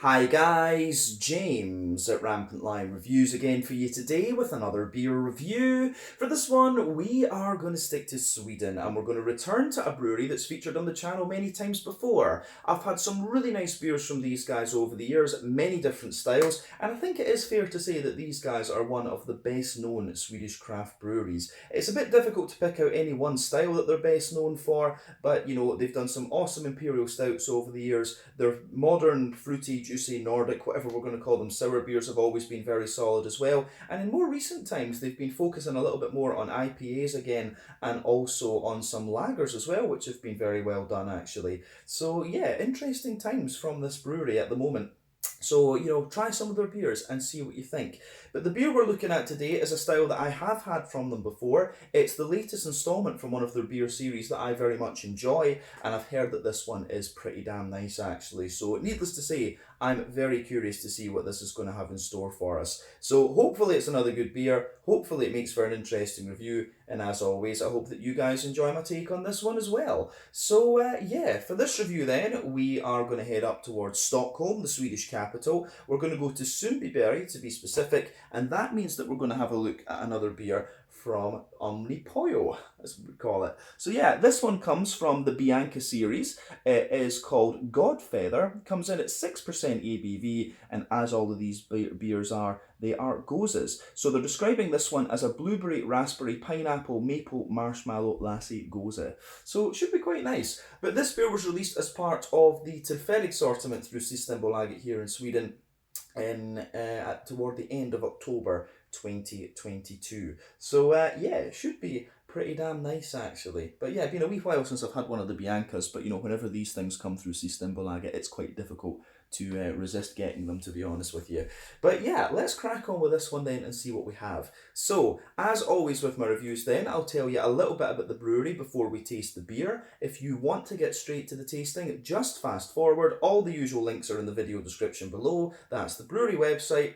Hi guys, James at Rampant Lion Reviews again for you today with another beer review. For this one, we are going to stick to Sweden and we're going to return to a brewery that's featured on the channel many times before. I've had some really nice beers from these guys over the years, many different styles, and I think it is fair to say that these guys are one of the best known Swedish craft breweries. It's a bit difficult to pick out any one style that they're best known for, but you know, they've done some awesome imperial stouts over the years. Their modern, fruity, juicy, Nordic, whatever we're going to call them, sour beers have always been very solid as well. And in more recent times, they've been focusing a little bit more on IPAs again, and also on some lagers as well, which have been very well done actually. So yeah, interesting times from this brewery at the moment. So, you know, try some of their beers and see what you think. But the beer we're looking at today is a style that I have had from them before. It's the latest installment from one of their beer series that I very much enjoy, and I've heard that this one is pretty damn nice actually. So, needless to say, I'm very curious to see what this is going to have in store for us. So, hopefully it's another good beer. Hopefully it makes for an interesting review. And as always, I hope that you guys enjoy my take on this one as well. So, yeah, for this review then, we are going to head up towards Stockholm, the Swedish capital. We're going to go to Sundbyberg to be specific, and that means that we're going to have a look at another beer from Omnipollo, as we would call it. So yeah, this one comes from the Bianca series. It is called Godfeather, comes in at 6% ABV, and as all of these beers are, they are Goses. So they're describing this one as a blueberry, raspberry, pineapple, maple, marshmallow, Lassi Gose. So it should be quite nice. But this beer was released as part of the Tillfällig assortment through Systembolaget here in Sweden toward the end of October 2022. So yeah, it should be pretty damn nice actually. But yeah, it's been a wee while since I've had one of the Biancas, but you know, whenever these things come through Systembolaget, it's quite difficult to resist getting them, to be honest with you. But yeah, let's crack on with this one then and see what we have. So, as always with my reviews then, I'll tell you a little bit about the brewery before we taste the beer. If you want to get straight to the tasting, just fast forward. All the usual links are in the video description below. That's the brewery website,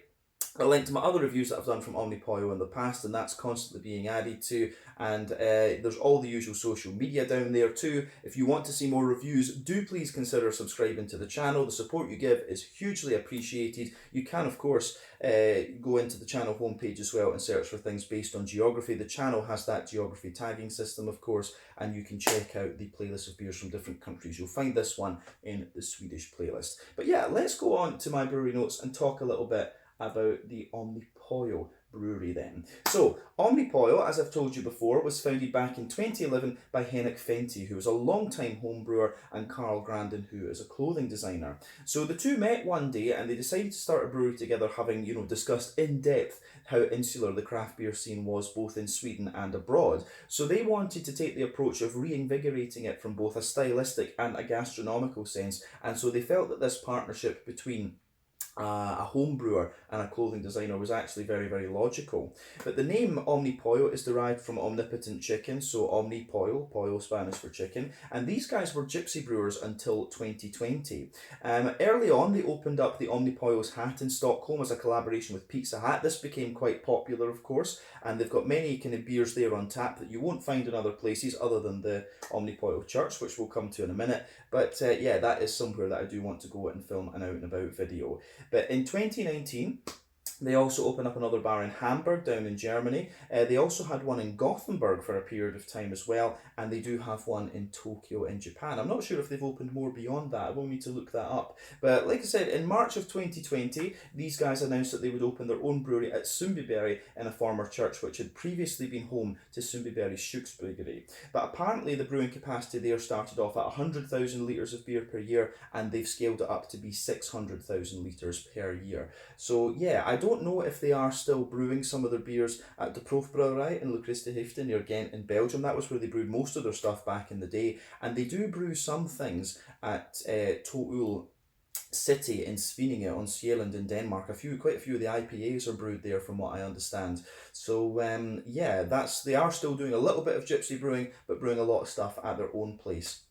a link to my other reviews that I've done from Omnipollo in the past, and that's constantly being added to. And there's all the usual social media down there too. If you want to see more reviews, do please consider subscribing to the channel. The support you give is hugely appreciated. You can, of course, go into the channel homepage as well and search for things based on geography. The channel has that geography tagging system, of course, and you can check out the playlist of beers from different countries. You'll find this one in the Swedish playlist. But yeah, let's go on to my brewery notes and talk a little bit about the Omnipollo brewery then. So, Omnipollo, as I've told you before, was founded back in 2011 by Henrik Fenty, who is a long-time home brewer, and Carl Grandin, who is a clothing designer. So the two met one day and they decided to start a brewery together, having, you know, discussed in depth how insular the craft beer scene was both in Sweden and abroad. So they wanted to take the approach of reinvigorating it from both a stylistic and a gastronomical sense, and so they felt that this partnership between a home brewer and a clothing designer was actually very, very logical. But the name Omnipollo is derived from omnipotent chicken, so Omnipollo, pollo Spanish for chicken, and these guys were gypsy brewers until 2020. Early on, they opened up the Omnipollo's hat in Stockholm as a collaboration with Pizza Hut. This became quite popular, of course, and they've got many kind of beers there on tap that you won't find in other places other than the Omnipollo Church, which we'll come to in a minute. But yeah, that is somewhere that I do want to go and film an out and about video. But in 2019, they also opened up another bar in Hamburg down in Germany. They also had one in Gothenburg for a period of time as well, and they do have one in Tokyo in Japan. I'm not sure if they've opened more beyond that. I will need to look that up. But like I said, in March of 2020, these guys announced that they would open their own brewery at Sundbyberg in a former church which had previously been home to Sundbyberg's Sjuksbryggeri. But apparently the brewing capacity there started off at 100,000 litres of beer per year, and they've scaled it up to be 600,000 litres per year. So yeah, I don't know if they are still brewing some of their beers at the Proefbrouwerij in Lochristenhoofd near Ghent in Belgium. That was where they brewed most of their stuff back in the day, and they do brew some things at Toul City in Svininge on Sjælland in Denmark. Quite a few of the IPAs are brewed there, from what I understand. So yeah, they are still doing a little bit of gypsy brewing, but brewing a lot of stuff at their own place.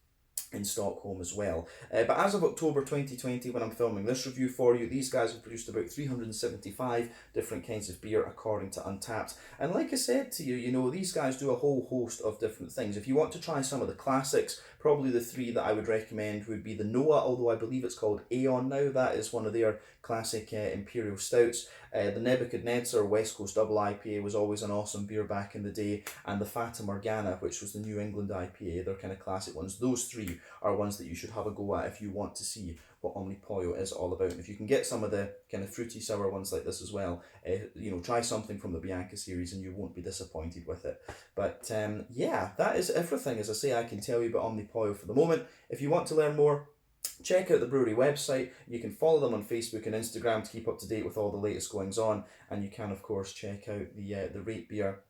in Stockholm as well. But as of October 2020, when I'm filming this review for you, these guys have produced about 375 different kinds of beer according to Untappd. And like I said to you, you know, these guys do a whole host of different things. If you want to try some of the classics, probably the three that I would recommend would be the Noah, although I believe it's called Aeon now. That is one of their classic Imperial Stouts. The Nebuchadnezzar West Coast Double IPA was always an awesome beer back in the day, and the Fata Morgana, which was the New England IPA, they're kind of classic ones. Those three are ones that you should have a go at if you want to see what Omnipollo is all about. And if you can get some of the kind of fruity sour ones like this as well, you know, try something from the Bianca series and you won't be disappointed with it. But yeah, that is everything, as I say, I can tell you about Omnipollo for the moment. If you want to learn more, check out the brewery website. You can follow them on Facebook and Instagram to keep up to date with all the latest goings on, and you can of course check out the Rate Beer,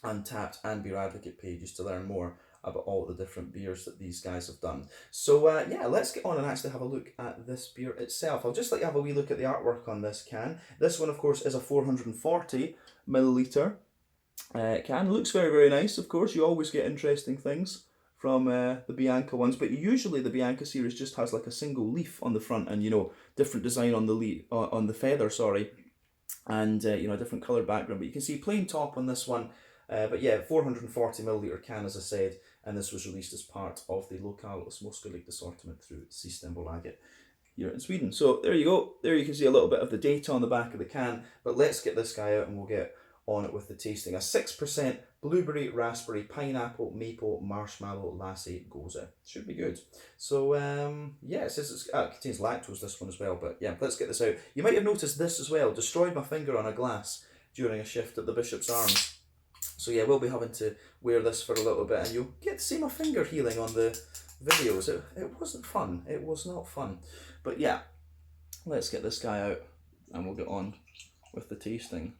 Untappd and Beer Advocate pages to learn more about all the different beers that these guys have done. So yeah, let's get on and actually have a look at this beer itself. I'll just let you have a wee look at the artwork on this can. This one of course is a 440 milliliter can. Looks very, very nice, of course. You always get interesting things from the Bianca ones, but usually the Bianca series just has like a single leaf on the front and, you know, different design on the on the feather, sorry, and you know, a different colour background. But you can see plain top on this one. But yeah, 440 milliliter can, as I said, and this was released as part of the Lokal Småskaligt assortment through Systembolaget here in Sweden. So there you go. There you can see a little bit of the data on the back of the can. But let's get this guy out and we'll get on it with the tasting. A 6% blueberry, raspberry, pineapple, maple, marshmallow, Lassi, Gose. Should be good. So yeah, it says it contains lactose, this one as well. But yeah, let's get this out. You might have noticed this as well. Destroyed my finger on a glass during a shift at the Bishop's Arms. So yeah, we'll be having to wear this for a little bit, and you'll get to see my finger healing on the videos. It wasn't fun. It was not fun. But yeah, let's get this guy out and we'll get on with the tasting.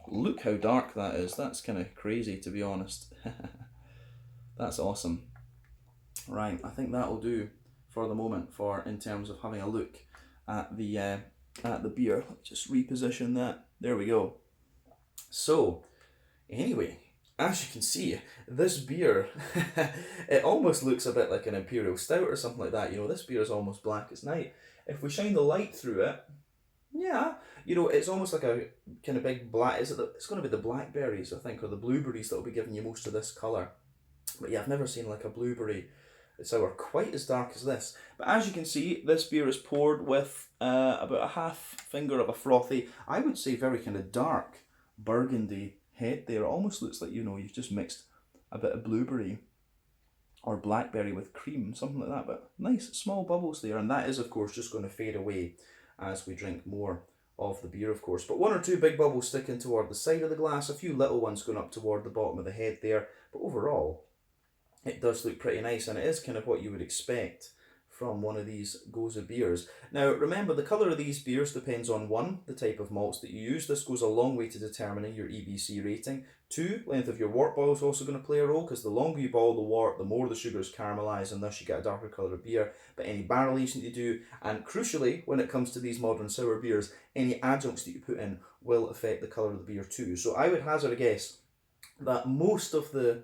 Look how dark that is. That's kind of crazy, to be honest. That's awesome. Right, I think that'll do for the moment for in terms of having a look at the beer. Let me just reposition that. There we go. So anyway, as you can see, this beer, it almost looks a bit like an Imperial Stout or something like that. You know, this beer is almost black as night. If we shine the light through it, yeah, you know, it's almost like a kind of big black, it's going to be the blackberries, I think, or the blueberries that will be giving you most of this colour. But yeah, I've never seen like a blueberry sour quite as dark as this. But as you can see, this beer is poured with about a half finger of a frothy, I would say very kind of dark burgundy head there. It almost looks like, you know, you've just mixed a bit of blueberry or blackberry with cream, something like that. But nice small bubbles there, and that is of course just going to fade away as we drink more of the beer, of course. But one or two big bubbles sticking toward the side of the glass, a few little ones going up toward the bottom of the head there. But overall, it does look pretty nice, and it is kind of what you would expect from one of these Gose beers. Now remember, the colour of these beers depends on 1, the type of malts that you use. This goes a long way to determining your EBC rating. 2, length of your wort boil is also going to play a role, because the longer you boil the wort, the more the sugars caramelise, and thus you get a darker colour of beer. But any barrel aging that you do, and crucially when it comes to these modern sour beers, any adjuncts that you put in will affect the colour of the beer too. So I would hazard a guess that most of the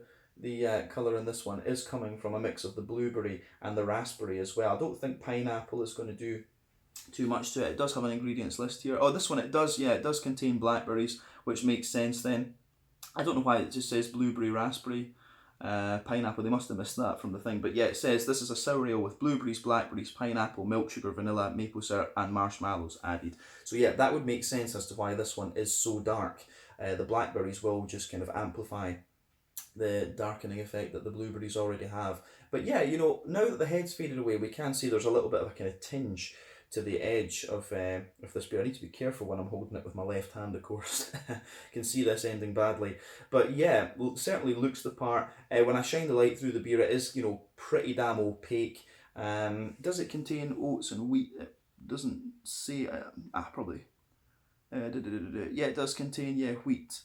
colour in this one is coming from a mix of the blueberry and the raspberry as well. I don't think pineapple is going to do too much to it. It does have an ingredients list here. Oh, this one, it does, yeah, it does contain blackberries, which makes sense then. I don't know why it just says blueberry, raspberry, pineapple. They must have missed that from the thing. But yeah, it says this is a sour ale with blueberries, blackberries, pineapple, milk sugar, vanilla, maple syrup and marshmallows added. So yeah, that would make sense as to why this one is so dark. The blackberries will just kind of amplify the darkening effect that the blueberries already have. But yeah, you know, now that the head's faded away, we can see there's a little bit of a kind of tinge to the edge of this beer. I need to be careful when I'm holding it with my left hand, of course. Can see this ending badly. But yeah, well, certainly looks the part. When I shine the light through the beer, it is, you know, pretty damn opaque. Does it contain oats and wheat? It doesn't say, probably. Yeah, it does contain, yeah, wheat,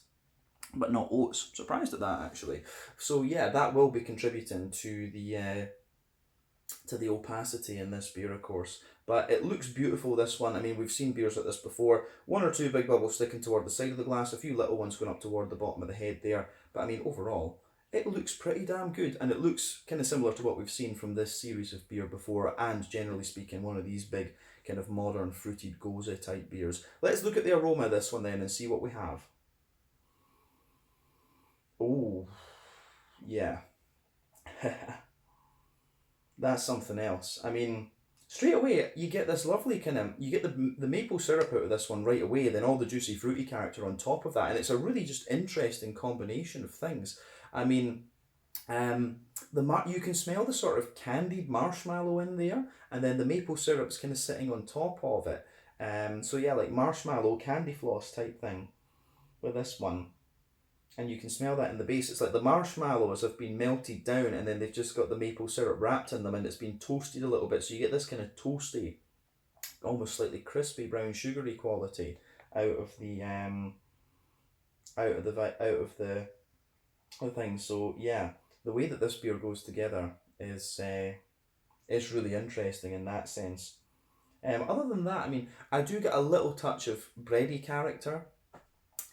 but not oats. Surprised at that, actually. So yeah, that will be contributing to the opacity in this beer, of course. But it looks beautiful, this one. I mean, we've seen beers like this before. 1 or 2 big bubbles sticking toward the side of the glass, a few little ones going up toward the bottom of the head there. But I mean, overall, it looks pretty damn good, and it looks kind of similar to what we've seen from this series of beer before, and generally speaking, one of these big kind of modern fruited Gose type beers. Let's look at the aroma of this one then and see what we have. Oh, yeah. That's something else. I mean, straight away you get this lovely kind of, you get the maple syrup out of this one right away, then all the juicy fruity character on top of that, and it's a really just interesting combination of things. I mean, you can smell the sort of candied marshmallow in there, and then the maple syrup's kind of sitting on top of it. So yeah, like marshmallow candy floss type thing with this one. And you can smell that in the base. It's like the marshmallows have been melted down, and then they've just got the maple syrup wrapped in them, and it's been toasted a little bit. So you get this kind of toasty, almost slightly crispy brown sugary quality out of the thing. So yeah, the way that this beer goes together is really interesting in that sense. Other than that, I mean, I do get a little touch of bready character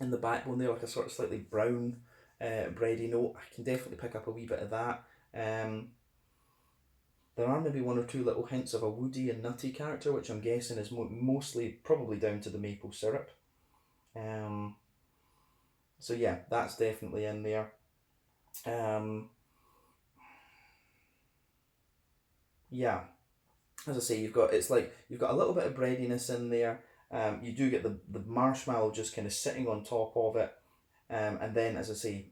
in the backbone there, like a sort of slightly brown bready note. I can definitely pick up a wee bit of that. There are maybe one or two little hints of a woody and nutty character, which I'm guessing is mostly probably down to the maple syrup. So yeah, that's definitely in there. Yeah, as I say, you've got a little bit of breadiness in there. You do get the marshmallow just kind of sitting on top of it, and then, as I say,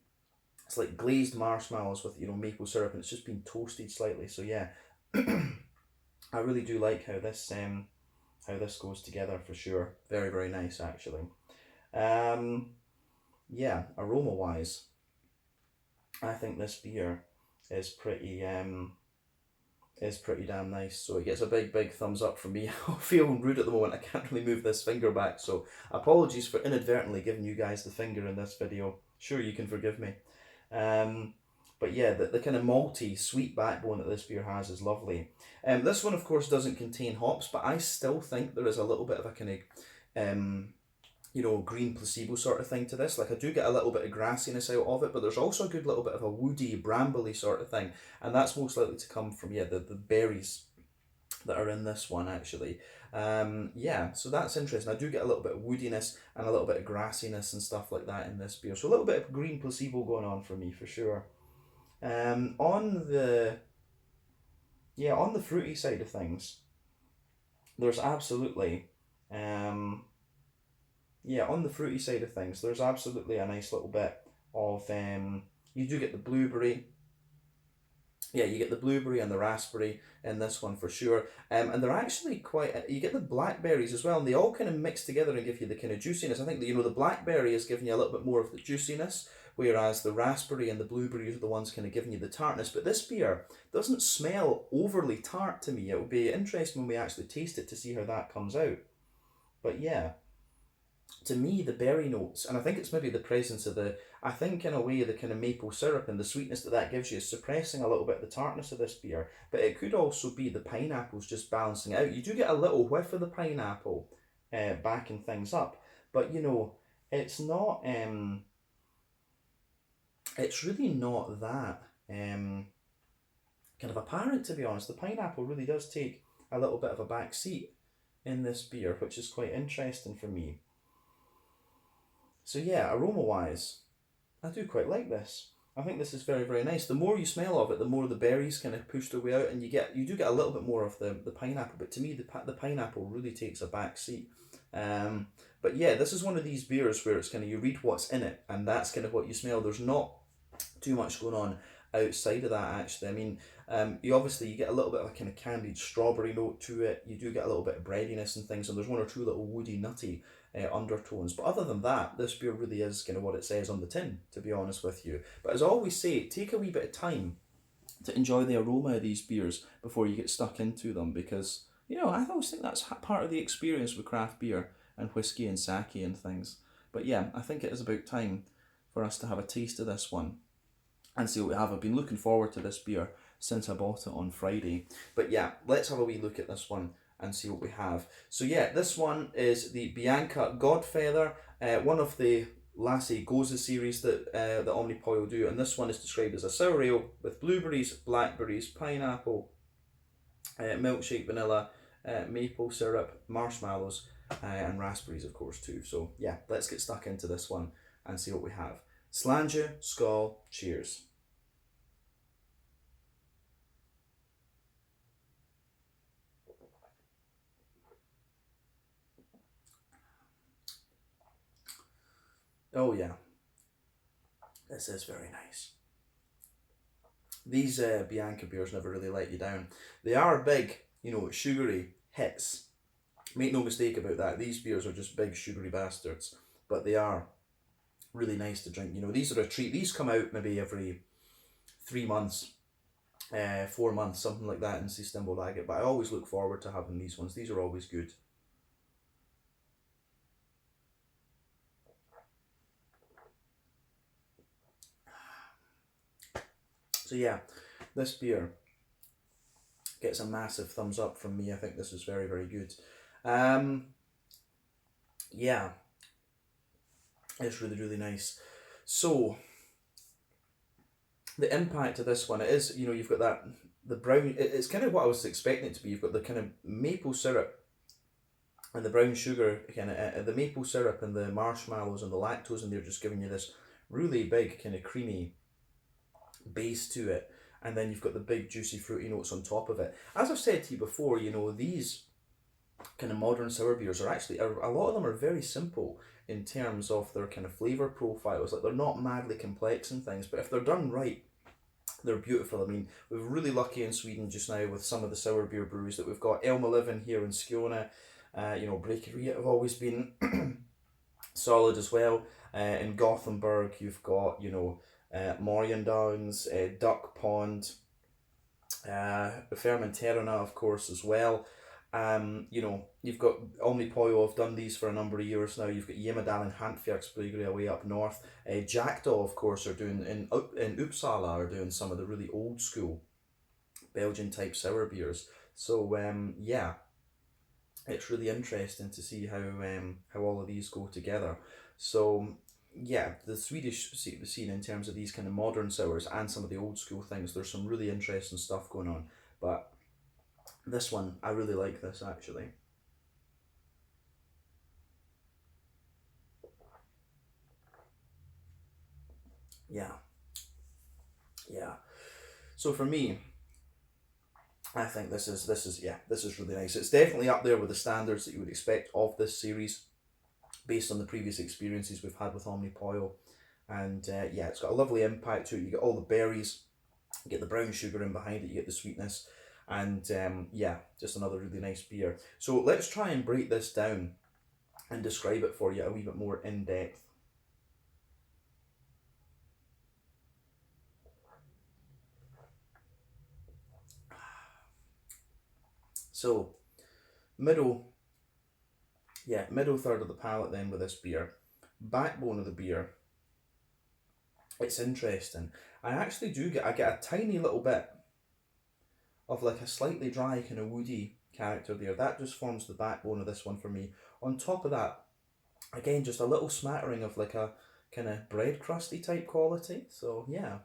it's like glazed marshmallows with maple syrup, and it's just been toasted slightly. So yeah, I really do like how this goes together for sure. Very, very nice actually. Yeah, aroma wise, I think this beer is pretty damn nice. So it gets a big thumbs up from me. I'm feeling rude at the moment. I can't really move this finger back, so apologies for inadvertently giving you guys the finger in this video. Sure, you can forgive me. But yeah, the kind of malty, sweet backbone that this beer has is lovely. This one, of course, doesn't contain hops, but I still think there is a little bit of a kind of green placebo sort of thing to this. Like, I do get a little bit of grassiness out of it, but there's also a good little bit of a woody, brambly sort of thing, and that's most likely to come from the berries that are in this one actually. Yeah, so that's interesting. I do get a little bit of woodiness and a little bit of grassiness and stuff like that in this beer, so a little bit of green placebo going on for me for sure. On the fruity side of things, there's absolutely on the fruity side of things, there's absolutely a nice little bit of, you do get the blueberry. Yeah, you get the blueberry and the raspberry in this one for sure. And they're actually quite, you get the blackberries as well, and they all kind of mix together and give you the kind of juiciness. I think that, the blackberry is giving you a little bit more of the juiciness, whereas the raspberry and the blueberry are the ones kind of giving you the tartness. But this beer doesn't smell overly tart to me. It will be interesting when we actually taste it to see how that comes out. But yeah, to me, the berry notes, and I think it's maybe the presence of I think in a way the kind of maple syrup and the sweetness that gives you is suppressing a little bit of the tartness of this beer, but it could also be the pineapples just balancing out. You do get a little whiff of the pineapple backing things up, but it's not, it's really not that kind of apparent, to be honest. The pineapple really does take a little bit of a back seat in this beer, which is quite interesting for me. So yeah, aroma wise, I do quite like this. I think this is very, very nice. The more you smell of it, the more the berries kind of push their way out, and you do get a little bit more of the pineapple, but to me the pineapple really takes a back seat. But yeah, this is one of these beers where it's kind of, you read what's in it, and that's kind of what you smell. There's not too much going on outside of that actually. I mean, you get a little bit of a kind of candied strawberry note to it. You do get a little bit of breadiness and things, and there's one or two little woody, nutty undertones. But other than that, this beer really is kind of what it says on the tin, to be honest with you. But as I always say, take a wee bit of time to enjoy the aroma of these beers before you get stuck into them, because I always think that's part of the experience with craft beer and whiskey and sake and things. But yeah, I think it is about time for us to have a taste of this one and see what we have. I've been looking forward to this beer since I bought it on Friday. But yeah, let's have a wee look at this one and see what we have. So yeah, this one is the Bianca Godfeather, one of the Lassi Gose series that the Omnipollo do, and this one is described as a sour ale with blueberries, blackberries, pineapple, milkshake, vanilla, maple syrup, marshmallows, and raspberries, of course, too. So yeah, let's get stuck into this one and see what we have. Slàinte, skål, cheers. Oh yeah, this is very nice. These Bianca beers never really let you down. They are big, sugary hits. Make no mistake about that. These beers are just big sugary bastards, but they are really nice to drink. These are a treat. These come out maybe every 3 months, 4 months, something like that in Systembolaget. But I always look forward to having these ones. These are always good. So yeah, this beer gets a massive thumbs up from me. I think this is very, very good. Um, yeah, it's really, really nice. So the impact of this one, it is, you've got that, the brown, it's kind of what I was expecting it to be. You've got the kind of maple syrup and the brown sugar, kind of the maple syrup and the marshmallows and the lactose, and they're just giving you this really big kind of creamy base to it, and then you've got the big juicy fruity notes on top of it. As I've said to you before, these kind of modern sour beers are actually, a lot of them are very simple in terms of their kind of flavour profiles. Like, they're not madly complex and things, but if they're done right, they're beautiful. I mean, we're really lucky in Sweden just now with some of the sour beer breweries that we've got. Elma Living here in Skåne, Breakery have always been solid as well. In Gothenburg, you've got, Morgendowns, Duck Pond, Fermenterna, of course, as well. You've got Omnipollo have done these for a number of years now. You've got Yemadal and Hantverksbryggeri away up north. Jackdaw, of course, are doing in Uppsala, are doing some of the really old school Belgian type sour beers. So yeah, it's really interesting to see how all of these go together. So yeah, the Swedish scene in terms of these kind of modern sours and some of the old school things, there's some really interesting stuff going on. But this one, I really like this actually. Yeah, yeah. So for me, I think this is really nice. It's definitely up there with the standards that you would expect of this series, based on the previous experiences we've had with Omnipollo. And yeah, it's got a lovely impact to it. You get all the berries, you get the brown sugar in behind it, you get the sweetness, and yeah, just another really nice beer. So let's try and break this down and describe it for you a wee bit more in depth. So middle, yeah, middle third of the palate then with this beer. Backbone of the beer, it's interesting. I get a tiny little bit of like a slightly dry kind of woody character there. That just forms the backbone of this one for me. On top of that, again, just a little smattering of like a kind of bread crusty type quality. So yeah.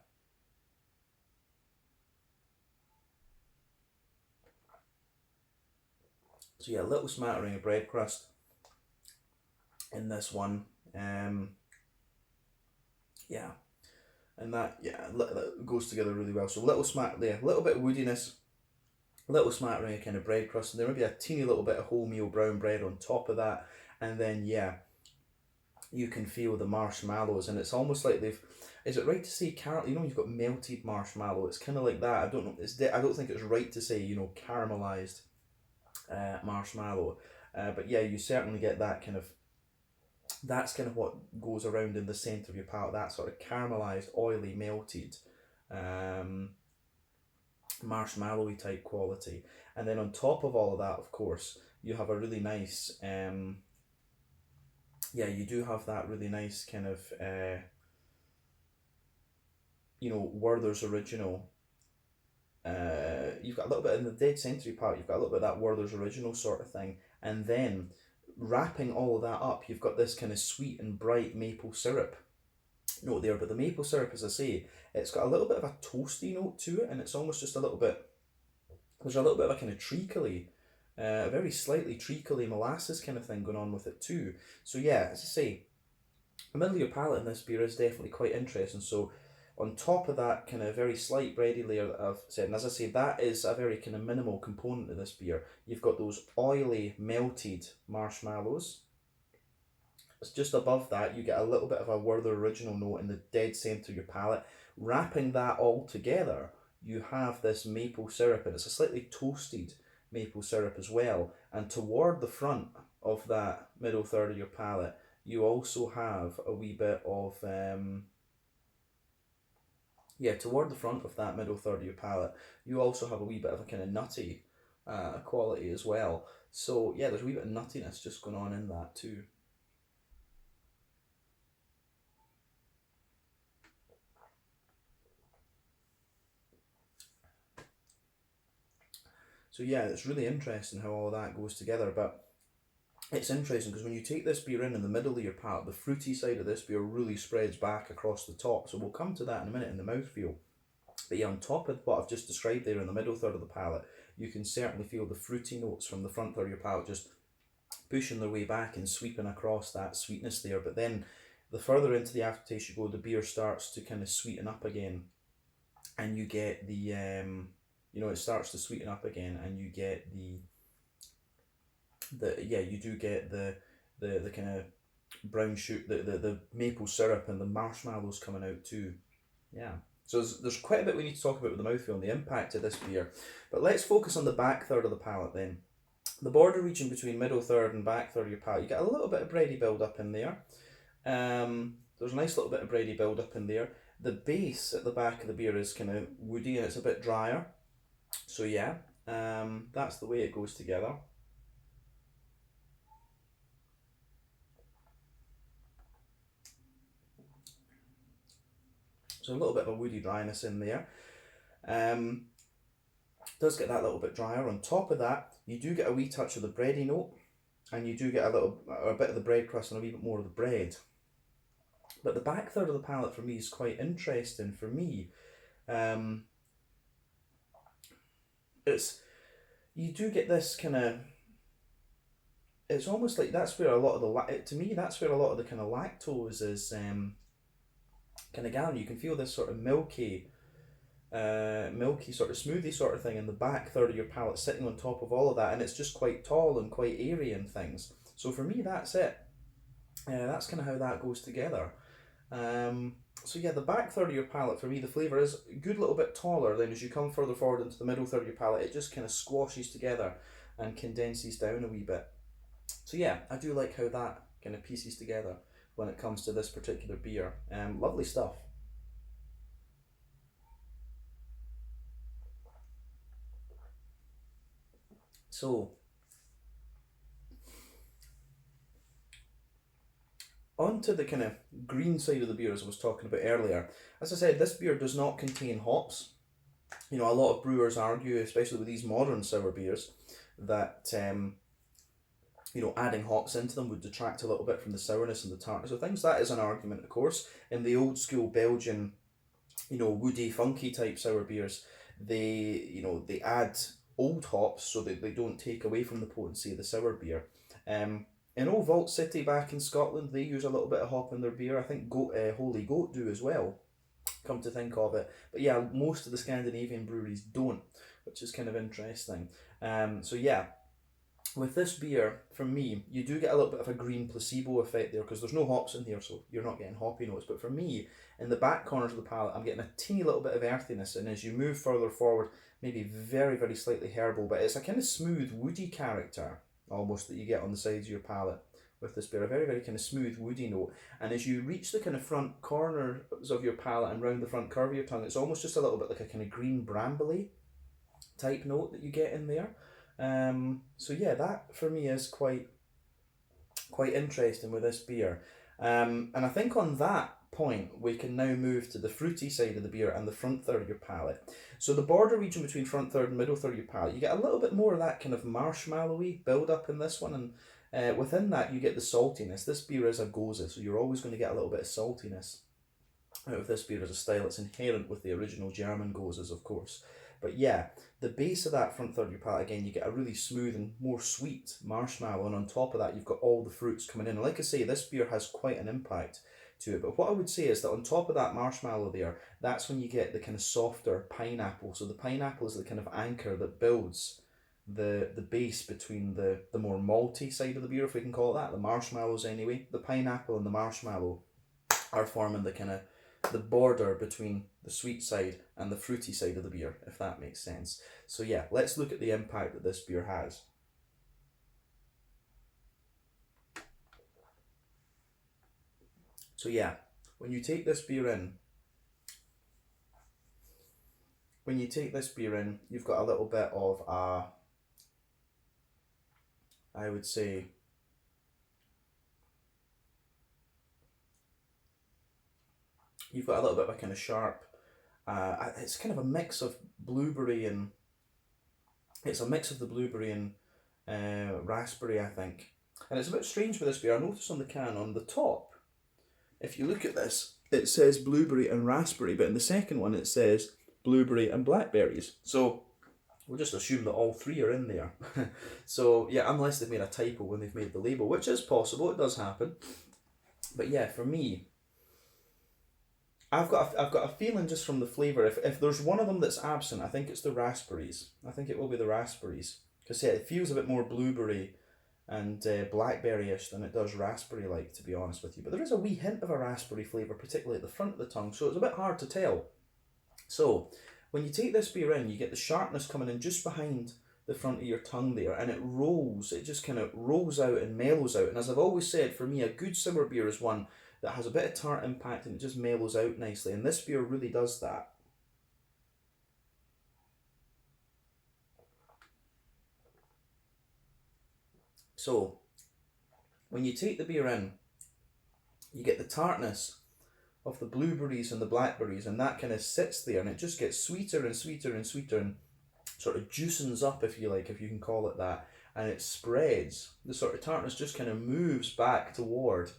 So yeah, a little smattering of bread crust in this one. Um, yeah, and that, yeah, that goes together really well. So little smack there, a little bit of woodiness, a little smattering of kind of bread crust, and there maybe a teeny little bit of wholemeal brown bread on top of that, and then yeah, you can feel the marshmallows, and it's almost like they've. Is it right to say caramel? You've got melted marshmallow. It's kind of like that. I don't know. I don't think it's right to say caramelized marshmallow, but yeah, you certainly get that kind of. That's kind of what goes around in the centre of your palate. That sort of caramelized, oily, melted, um, marshmallowy type quality, and then on top of all of that, of course, you have a really nice. Yeah, you do have that really nice kind of Werther's original. You've got a little bit in the dead century part. You've got a little bit of that Werther's original sort of thing, and then wrapping all of that up, you've got this kind of sweet and bright maple syrup note there. But the maple syrup, as I say, it's got a little bit of a toasty note to it, and it's almost just a little bit, there's a little bit of a kind of treacly, a very slightly treacly molasses kind of thing going on with it too. So yeah, as I say, the middle of your palate in this beer is definitely quite interesting. So on top of that kind of very slight bready layer that I've said, and as I say, that is a very kind of minimal component of this beer, you've got those oily melted marshmallows. It's just above that, you get a little bit of a Werther original note in the dead centre of your palate. Wrapping that all together, you have this maple syrup, and it's a slightly toasted maple syrup as well. And toward the front of that middle third of your palate, you also have a wee bit of toward the front of that middle third of your palate, you also have a wee bit of a kind of nutty quality as well. So yeah, there's a wee bit of nuttiness just going on in that too. So yeah, it's really interesting how all that goes together, but it's interesting because when you take this beer in the middle of your palate, the fruity side of this beer really spreads back across the top. So we'll come to that in a minute in the mouthfeel. But yeah, on top of what I've just described there in the middle third of the palate, you can certainly feel the fruity notes from the front third of your palate just pushing their way back and sweeping across that sweetness there. But then the further into the aftertaste you go, the beer starts to kind of sweeten up again, and you get the it starts to sweeten up again, and you get you do get the kind of brown sugar, the maple syrup and the marshmallows coming out too. Yeah. So there's quite a bit we need to talk about with the mouthfeel and the impact of this beer. But let's focus on the back third of the palate then. The border region between middle third and back third of your palate, you get a little bit of bready build up in there. There's a nice little bit of bready build up in there. The base at the back of the beer is kind of woody and it's a bit drier. So yeah, that's the way it goes together. So a little bit of a woody dryness in there. Does get that little bit drier. On top of that, you do get a wee touch of the bready note, and you do get a bit of the bread crust and a wee bit more of the bread. But the back third of the palate for me is quite interesting. For me, you do get this kind of, it's almost like that's where a lot of that's where a lot of the kind of lactose is kind of gathering. You can feel this sort of milky sort of smoothie sort of thing in the back third of your palate sitting on top of all of that, and it's just quite tall and quite airy and things. So for me, that's it. That's kind of how that goes together. So yeah, the back third of your palate, for me, the flavour is a good little bit taller. Then as you come further forward into the middle third of your palate, it just kind of squashes together and condenses down a wee bit. So yeah, I do like how that kind of pieces together when it comes to this particular beer. Lovely stuff. So, onto the kind of green side of the beer, as I was talking about earlier. As I said, this beer does not contain hops. You know, a lot of brewers argue, especially with these modern sour beers, that adding hops into them would detract a little bit from the sourness and the tartness of things. That is an argument, of course. In the old school Belgian, woody, funky type sour beers, they add old hops so that they don't take away from the potency of the sour beer. In Old Vault City back in Scotland, they use a little bit of hop in their beer. I think Holy Goat do as well, come to think of it. But yeah, most of the Scandinavian breweries don't, which is kind of interesting. So yeah, with this beer, for me, you do get a little bit of a green placebo effect there because there's no hops in here, so you're not getting hoppy notes. But for me, in the back corners of the palate, I'm getting a teeny little bit of earthiness, and as you move further forward, maybe very, very slightly herbal, but it's a kind of smooth, woody character almost that you get on the sides of your palate with this beer. A very, very kind of smooth, woody note. And as you reach the kind of front corners of your palate and round the front curve of your tongue, it's almost just a little bit like a kind of green brambly type note that you get in there. So yeah, that for me is quite interesting with this beer. And I think on that point we can now move to the fruity side of the beer and the front third of your palate. So the border region between front third and middle third of your palate, you get a little bit more of that kind of marshmallowy build up in this one, Within that, you get the saltiness. This beer is a Gose, so you're always going to get a little bit of saltiness out of this beer as a style. It's inherent with the original German Goses, of course. But yeah, the base of that front third of your palate, again, you get a really smooth and more sweet marshmallow, and on top of that, you've got all the fruits coming in. And like I say, this beer has quite an impact to it. But what I would say is that on top of that marshmallow there, that's when you get the kind of softer pineapple. So the pineapple is the kind of anchor that builds the base between the more malty side of the beer, if we can call it that, the marshmallows anyway. The pineapple and the marshmallow are forming the kind of the border between the sweet side and the fruity side of the beer, if that makes sense. So yeah, let's look at the impact that this beer has. So yeah, when you take this beer in, you've got a little bit of I would say, you've got a little bit of a kind of sharp, it's kind of a mix of blueberry and, it's a mix of the blueberry and raspberry, I think. And it's a bit strange with this beer. I noticed on the can, on the top, if you look at this, it says blueberry and raspberry, but in the second one it says blueberry and blackberries. So we'll just assume that all three are in there. So yeah, unless they've made a typo when they've made the label, which is possible, it does happen. But yeah, for me, I've got a feeling just from the flavour, if there's one of them that's absent, I think it's the raspberries. I think it will be the raspberries. Because yeah, it feels a bit more blueberry and blackberry-ish than it does raspberry-like, to be honest with you. But there is a wee hint of a raspberry flavour, particularly at the front of the tongue, so it's a bit hard to tell. So, when you take this beer in, you get the sharpness coming in just behind the front of your tongue there, and it rolls, it just kind of rolls out and mellows out. And as I've always said, for me, a good sour beer is one that has a bit of tart impact and it just mellows out nicely, and this beer really does that. So, when you take the beer in, you get the tartness of the blueberries and the blackberries, and that kind of sits there, and it just gets sweeter and sweeter and sweeter, and sort of juicens up, if you like, if you can call it that, and it spreads. The sort of tartness just kind of moves back toward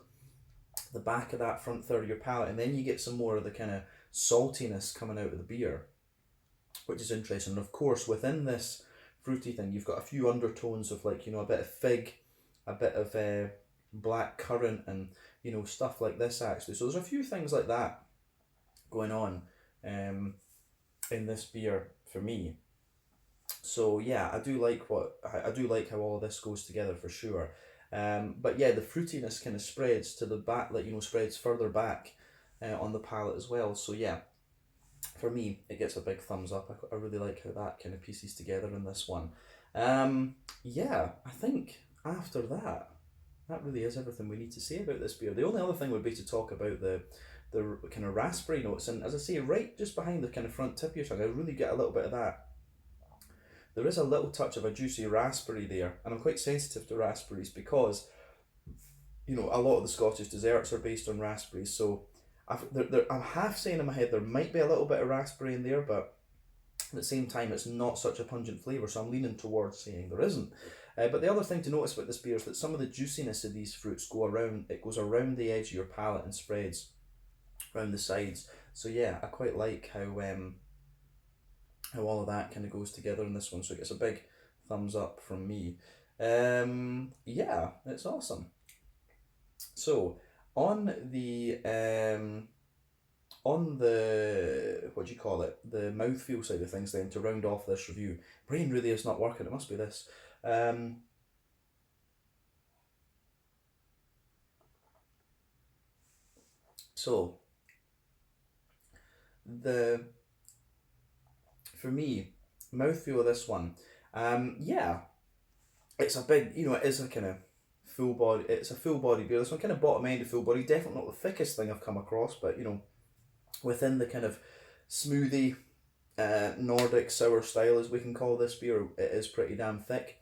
the back of that front third of your palate, and then you get some more of the kind of saltiness coming out of the beer, which is interesting. And of course, within this fruity thing, you've got a few undertones of, like, you know, a bit of fig, a bit of black currant, and you know, stuff like this actually. So there's a few things like that going on in this beer for me. So yeah, I do like how all of this goes together for sure. But yeah, the fruitiness kind of spreads to the back, like, you know, spreads further back on the palate as well. So yeah, for me, it gets a big thumbs up. I really like how that kind of pieces together in this one. Yeah, I think after that, that really is everything we need to say about this beer. The only other thing would be to talk about the kind of raspberry notes, and as I say, right just behind the kind of front tip of your tongue, I really get a little bit of that. There is a little touch of a juicy raspberry there, and I'm quite sensitive to raspberries because, you know, a lot of the Scottish desserts are based on raspberries, so I'm half saying in my head there might be a little bit of raspberry in there, but at the same time it's not such a pungent flavour, so I'm leaning towards saying there isn't. But the other thing to notice about this beer is that some of the juiciness of these fruits goes around the edge of your palate and spreads around the sides. So yeah, I quite like how all of that kind of goes together in this one. So it gets a big thumbs up from me. Yeah, it's awesome. So on the what do you call it? The mouthfeel side of things, then, to round off this review, brain really is not working. It must be this. So for me, mouthfeel of this one, yeah, it's a big, you know, it is a kind of full body. It's a full body beer. This one kind of bottom end of full body. Definitely not the thickest thing I've come across, but you know, within the kind of smoothie Nordic sour style, as we can call this beer, it is pretty damn thick.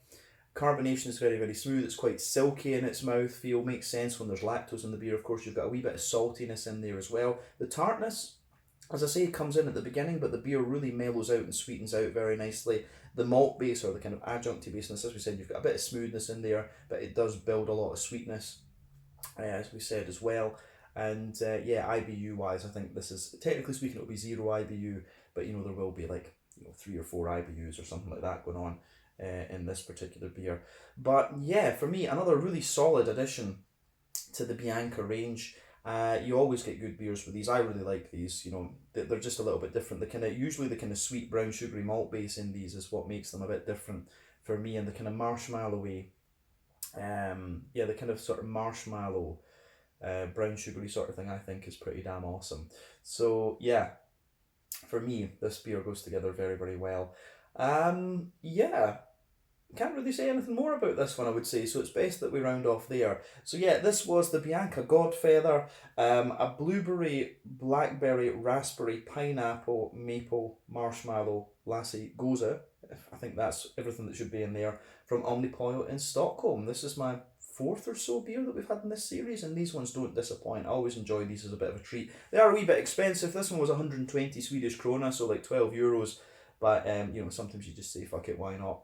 Carbonation is very, very smooth. It's quite silky in its mouthfeel. Makes sense when there's lactose in the beer. Of course, you've got a wee bit of saltiness in there as well. The tartness, as I say, comes in at the beginning, but the beer really mellows out and sweetens out very nicely. The malt base, or the kind of adjuncty baseness, as we said, you've got a bit of smoothness in there, but it does build a lot of sweetness, as we said as well. And yeah, IBU wise, I think this is, technically speaking, it'll be 0 IBU, but you know, there will be like, you know, 3 or 4 IBUs or something like that going on in this particular beer. But yeah, for me, another really solid addition to the Bianca range. You always get good beers with these. I really like these. You know, they're just a little bit different. The kind of, usually the kind of sweet brown sugary malt base in these is what makes them a bit different for me. And the kind of marshmallowy, yeah, the kind of sort of marshmallow, brown sugary sort of thing, I think is pretty damn awesome. So yeah, for me, this beer goes together very, very well. Yeah, can't really say anything more about this one, I would say, so it's best that we round off there. So yeah, this was the Bianca Godfeather, a blueberry, blackberry, raspberry, pineapple, maple, marshmallow, Lassi, Gose. I think that's everything that should be in there, from Omnipollo in Stockholm. This is my fourth or so beer that we've had in this series, and these ones don't disappoint. I always enjoy these as a bit of a treat. They are a wee bit expensive. This one was 120 Swedish krona, so like 12 euros, but you know, sometimes you just say fuck it, why not?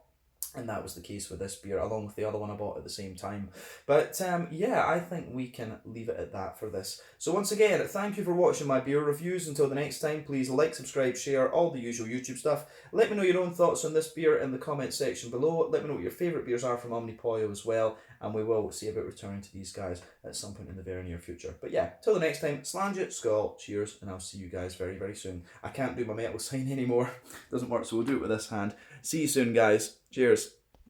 And that was the case with this beer, along with the other one I bought at the same time. But yeah, I think we can leave it at that for this. So once again, thank you for watching my beer reviews. Until the next time, please like, subscribe, share, all the usual YouTube stuff. Let me know your own thoughts on this beer in the comment section below. Let me know what your favourite beers are from Omnipollo as well. And we will see about returning to these guys at some point in the very near future. But yeah, till the next time, Slange, Skål, cheers, and I'll see you guys very, very soon. I can't do my metal sign anymore. Doesn't work, so we'll do it with this hand. See you soon, guys. Cheers.